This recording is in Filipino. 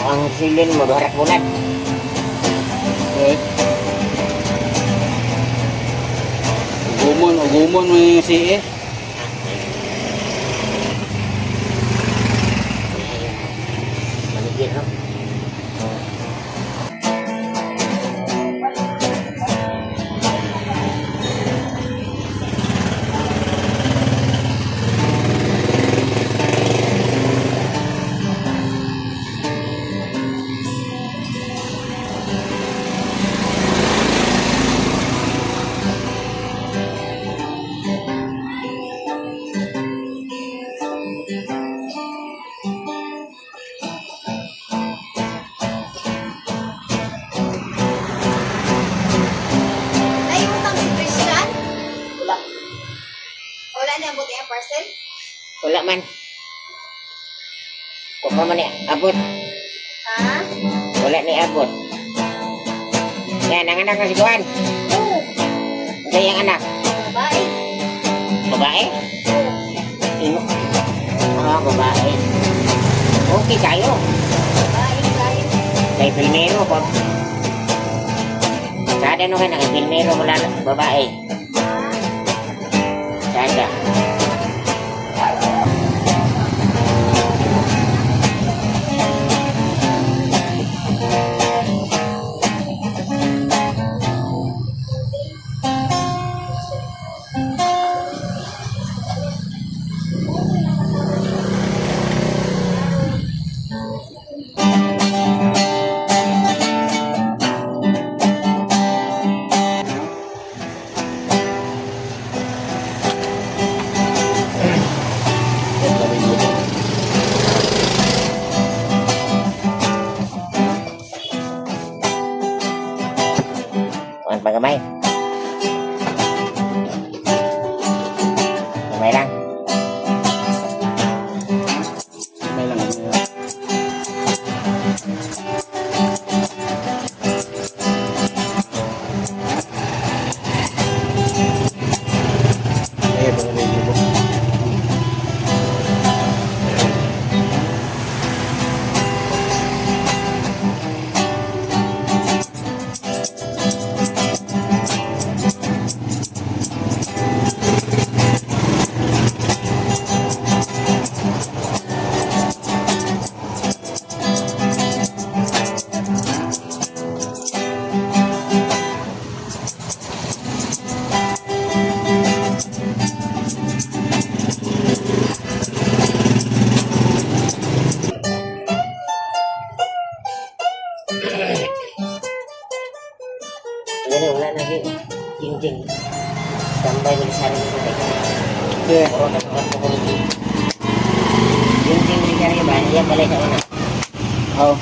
ang silin mo, harap bulat. Okay. Ugumon mo yung siye. Maligid, no? Parcel? Wala man. Kung pa man ni abot. Ha? Wala ni abot. Yan, ang anak na si Juan. Oo. Ano yung anak? Babae. Babae? Oo. Ino. Ah, babae. Okay kayo. Babae tayo. Kay Pilmero po. Sada no ka na kay Pilmero wala babae. Sada. Ang pagamay. Gamay lang. May lang. Eh, baka may libo. Yan wala na din. Jing-jing. Tambay mo sa rin mo. Yeah. Puro na sa ko. Jing-jing ni kaya ba? Yan balay sa una. Oh.